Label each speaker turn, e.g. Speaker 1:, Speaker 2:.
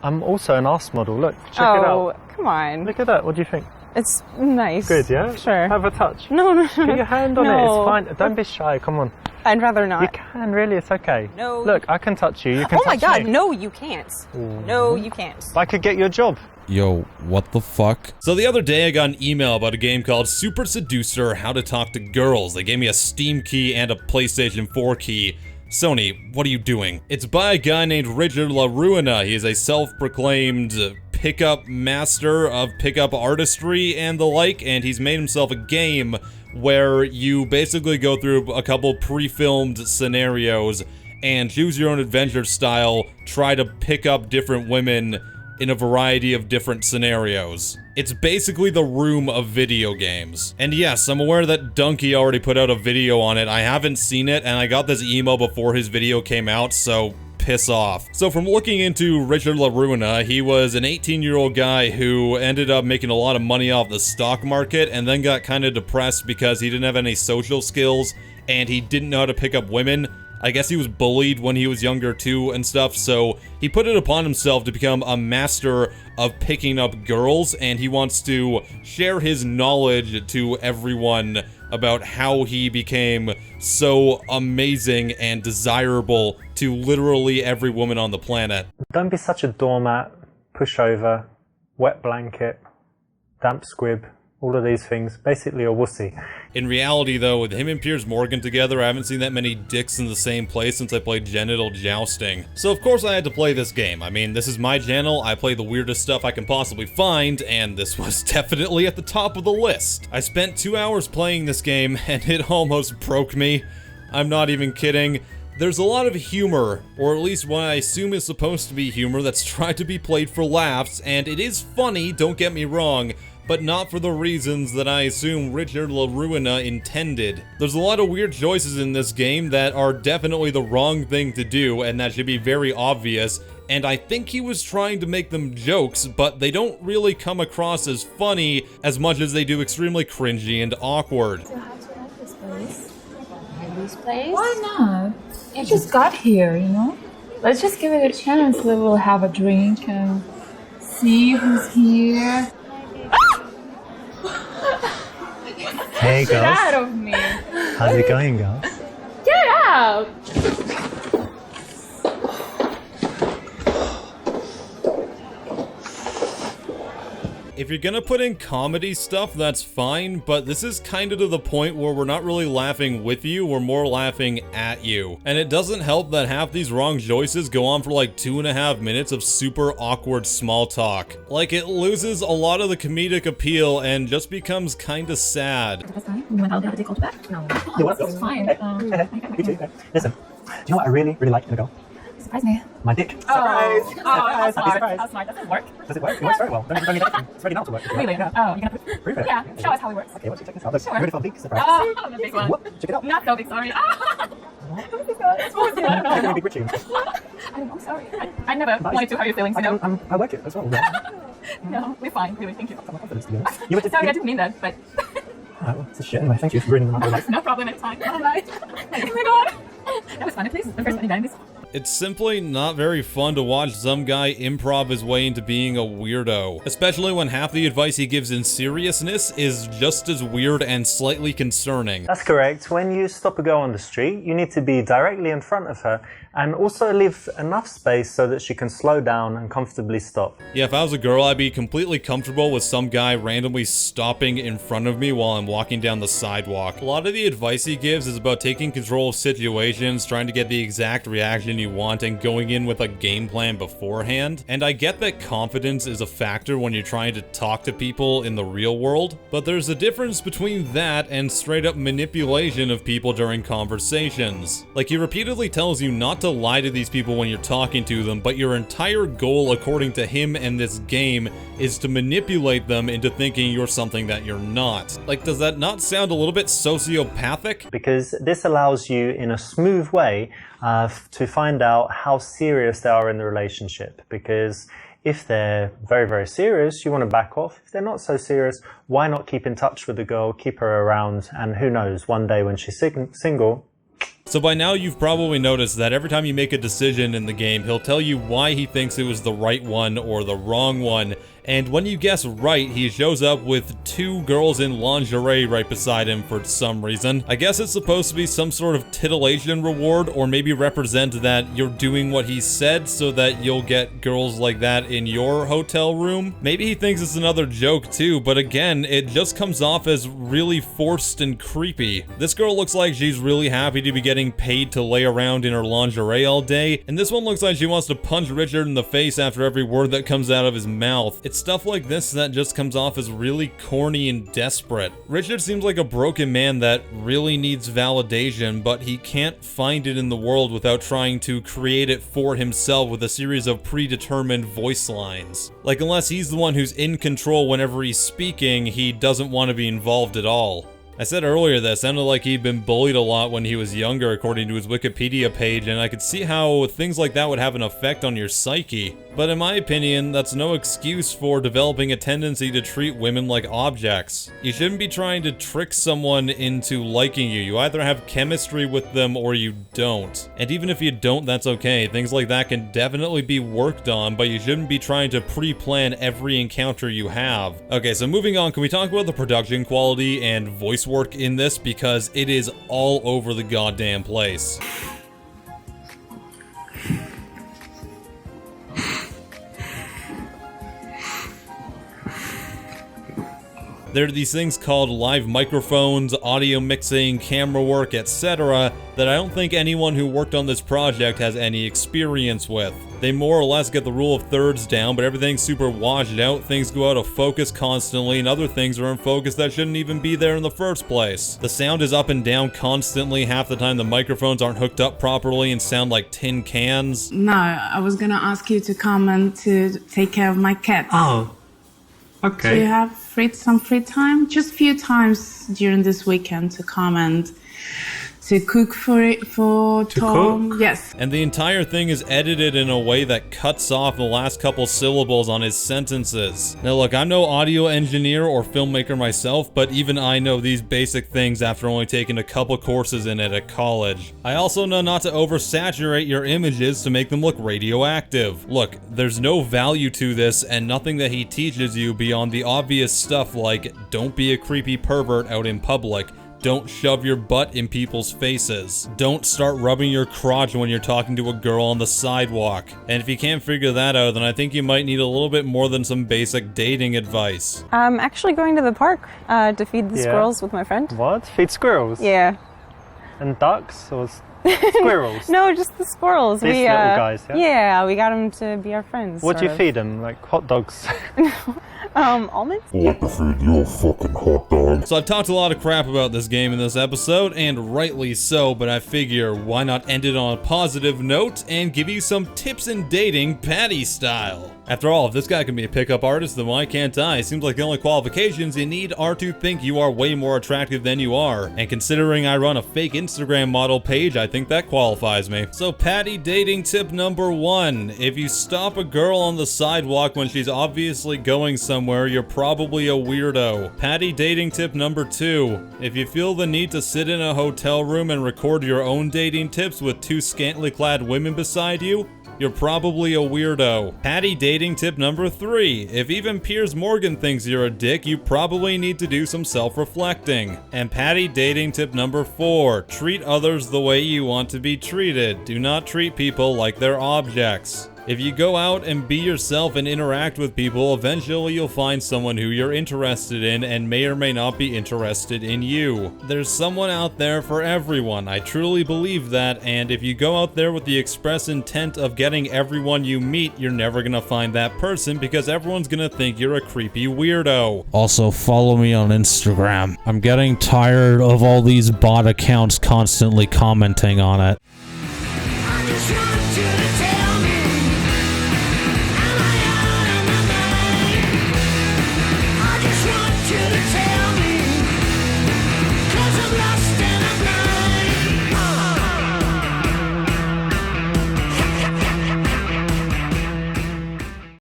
Speaker 1: I'm also an arse model. Look, check it out.
Speaker 2: Oh, come on.
Speaker 1: Look at that. What do you think?
Speaker 2: It's nice.
Speaker 1: Good, yeah?
Speaker 2: Sure.
Speaker 1: Have a touch.
Speaker 2: No.
Speaker 1: Put your hand on it. It's fine. Don't be shy. Come on.
Speaker 2: I'd rather not.
Speaker 1: You can, really. It's okay.
Speaker 2: No.
Speaker 1: Look, I can touch you. You can touch me.
Speaker 2: Oh my God. No, you can't. No, you can't.
Speaker 1: I could get you a job.
Speaker 3: Yo, what the fuck? So the other day I got an email about a game called Super Seducer, How to Talk to Girls. They gave me a Steam key and a PlayStation 4 key. Sony, what are you doing? It's by a guy named Richard LaRuina. He is a self-proclaimed pickup master of pickup artistry and the like, and he's made himself a game where you basically go through a couple pre-filmed scenarios and choose your own adventure style, try to pick up different women in a variety of different scenarios. It's basically the Room of video games. And yes, I'm aware that Donkey already put out a video on it. I haven't seen it, and I got this email before his video came out, so piss off. So from looking into Richard LaRuina, he was an 18-year-old guy who ended up making a lot of money off the stock market and then got kind of depressed because he didn't have any social skills and he didn't know how to pick up women. I guess he was bullied when he was younger too and stuff, so he put it upon himself to become a master of picking up girls, and he wants to share his knowledge to everyone about how he became so amazing and desirable to literally every woman on the planet.
Speaker 1: Don't be such a doormat, pushover, wet blanket, damp squib. All of these things, basically a wussy.
Speaker 3: In reality though, with him and Piers Morgan together, I haven't seen that many dicks in the same place since I played Genital Jousting. So of course I had to play this game. I mean, this is my channel, I play the weirdest stuff I can possibly find, and this was definitely at the top of the list. I spent 2 hours playing this game, and it almost broke me. I'm not even kidding. There's a lot of humor, or at least what I assume is supposed to be humor, that's tried to be played for laughs, and it is funny, don't get me wrong, but not for the reasons that I assume Richard LaRuina intended. There's a lot of weird choices in this game that are definitely the wrong thing to do, and that should be very obvious, and I think he was trying to make them jokes, but they don't really come across as funny as much as they do extremely cringy and awkward.
Speaker 4: So how do you like this place? This place?
Speaker 5: Why not? You just got here, you know? Let's just give it a chance. We'll have a drink and see who's here.
Speaker 1: Hey girls.
Speaker 5: Get out of me.
Speaker 1: How's it going, girls?
Speaker 5: Get out!
Speaker 3: If you're gonna put in comedy stuff, that's fine, but this is kind of to the point where we're not really laughing with you, we're more laughing at you. And it doesn't help that half these wrong choices go on for like 2.5 minutes of super awkward small talk. Like, it loses a lot of the comedic appeal and just becomes kinda sad.
Speaker 5: That's fine. You went out there to take off back? No. It's fine.
Speaker 1: You too. Listen, do you know what I really like in a girl?
Speaker 5: Surprise me.
Speaker 1: My dick.
Speaker 5: Oh.
Speaker 1: Surprise!
Speaker 5: Oh,
Speaker 1: Surprise!
Speaker 5: how
Speaker 1: Happy
Speaker 5: smart.
Speaker 1: surprise.
Speaker 5: How smart. Does it work?
Speaker 1: Does it work? It works very well. Don't need anything. It's ready now to work.
Speaker 5: Really?
Speaker 1: Yeah.
Speaker 5: Oh, you're gonna
Speaker 1: Prove it.
Speaker 5: Yeah, show us how it works.
Speaker 1: Okay, what's your check this out? Look,
Speaker 5: Sure.
Speaker 1: ready for a big surprise.
Speaker 5: Oh, the big one.
Speaker 1: Whoop, check it out.
Speaker 5: Not so big, sorry. Ah!
Speaker 1: I don't know. Big witchy.
Speaker 5: I don't know, sorry. I never wanted to hurt your feelings, you know.
Speaker 1: I like it as well.
Speaker 5: No, we're fine, really, thank you.
Speaker 1: My confidence, to be honest. You were just
Speaker 5: Sorry, I didn't mean that, but...
Speaker 1: Alright, well, it's a shit anyway. Thank you for ruining my life.
Speaker 5: No problem, it's fine. Alright. Oh my god. That was fun, at least. The first one you
Speaker 3: It's simply not very fun to watch some guy improv his way into being a weirdo. Especially when half the advice he gives in seriousness is just as weird and slightly concerning.
Speaker 1: That's correct. When you stop a girl on the street, you need to be directly in front of her and also leave enough space so that she can slow down and comfortably stop.
Speaker 3: Yeah, if I was a girl, I'd be completely comfortable with some guy randomly stopping in front of me while I'm walking down the sidewalk. A lot of the advice he gives is about taking control of situations, trying to get the exact reaction you want, and going in with a game plan beforehand. And I get that confidence is a factor when you're trying to talk to people in the real world, but there's a difference between that and straight up manipulation of people during conversations. Like, he repeatedly tells you not to lie to these people when you're talking to them, but your entire goal, according to him and this game, is to manipulate them into thinking you're something that you're not. Like, does that not sound a little bit sociopathic?
Speaker 1: Because this allows you, in a smooth way, to find out how serious they are in the relationship. Because if they're very, very serious, you want to back off. If they're not so serious, why not keep in touch with the girl, keep her around, and who knows, one day when she's single,
Speaker 3: So by now you've probably noticed that every time you make a decision in the game, he'll tell you why he thinks it was the right one or the wrong one. And when you guess right, he shows up with 2 girls in lingerie right beside him for some reason. I guess it's supposed to be some sort of titillation reward, or maybe represent that you're doing what he said so that you'll get girls like that in your hotel room. Maybe he thinks it's another joke too, but again, it just comes off as really forced and creepy. This girl looks like she's really happy to be getting paid to lay around in her lingerie all day, and this one looks like she wants to punch Richard in the face after every word that comes out of his mouth. It's stuff like this that just comes off as really corny and desperate. Richard seems like a broken man that really needs validation, but he can't find it in the world without trying to create it for himself with a series of predetermined voice lines. Like, unless he's the one who's in control whenever he's speaking, he doesn't want to be involved at all. I said earlier that it sounded like he'd been bullied a lot when he was younger, according to his Wikipedia page, and I could see how things like that would have an effect on your psyche. But in my opinion, that's no excuse for developing a tendency to treat women like objects. You shouldn't be trying to trick someone into liking you. You either have chemistry with them or you don't. And even if you don't, that's okay. Things like that can definitely be worked on, but you shouldn't be trying to pre-plan every encounter you have. Okay, so moving on, can we talk about the production quality and voice work in this, because it is all over the goddamn place. There are these things called live microphones, audio mixing, camera work, etc. that I don't think anyone who worked on this project has any experience with. They more or less get the rule of thirds down, but everything's super washed out, things go out of focus constantly, and other things are in focus that shouldn't even be there in the first place. The sound is up and down constantly, half the time the microphones aren't hooked up properly and sound like tin cans.
Speaker 6: No, I was gonna ask you to come and to take care of my cat.
Speaker 1: Oh, okay.
Speaker 6: Do you have some free time? Just a few times during this weekend to come and to cook for Tom.
Speaker 1: Cook?
Speaker 6: Yes.
Speaker 3: And the entire thing is edited in a way that cuts off the last couple syllables on his sentences. Now look, I'm no audio engineer or filmmaker myself, but even I know these basic things after only taking a couple courses in it at college. I also know not to oversaturate your images to make them look radioactive. Look, there's no value to this and nothing that he teaches you beyond the obvious stuff like don't be a creepy pervert out in public. Don't shove your butt in people's faces. Don't start rubbing your crotch when you're talking to a girl on the sidewalk. And if you can't figure that out, then I think you might need a little bit more than some basic dating advice.
Speaker 2: I'm actually going to the park to feed the squirrels with my friend.
Speaker 1: What? Feed squirrels?
Speaker 2: Yeah.
Speaker 1: And ducks or squirrels?
Speaker 2: No, just the squirrels.
Speaker 1: These little guys, yeah?
Speaker 2: Yeah, we got them to be our friends.
Speaker 1: What do you
Speaker 2: sort of.
Speaker 1: feed them? Like hot dogs?
Speaker 2: Almonds?
Speaker 3: So I've talked a lot of crap about this game in this episode, and rightly so, but I figure why not end it on a positive note and give you some tips in dating Patty style. After all, if this guy can be a pickup artist, then why can't I? Seems like the only qualifications you need are to think you are way more attractive than you are. And considering I run a fake Instagram model page, I think that qualifies me. So Patty dating tip number 1. If you stop a girl on the sidewalk when she's obviously going somewhere, you're probably a weirdo. Patty dating tip number 2. If you feel the need to sit in a hotel room and record your own dating tips with 2 scantily clad women beside you, you're probably a weirdo. Patty dating tip number 3. If even Piers Morgan thinks you're a dick, you probably need to do some self-reflecting. And Patty dating tip number 4. Treat others the way you want to be treated. Do not treat people like they're objects. If you go out and be yourself and interact with people, eventually you'll find someone who you're interested in and may or may not be interested in you. There's someone out there for everyone. I truly believe that, and if you go out there with the express intent of getting everyone you meet, you're never gonna find that person because everyone's gonna think you're a creepy weirdo. Also, follow me on Instagram. I'm getting tired of all these bot accounts constantly commenting on it.
Speaker 7: Tell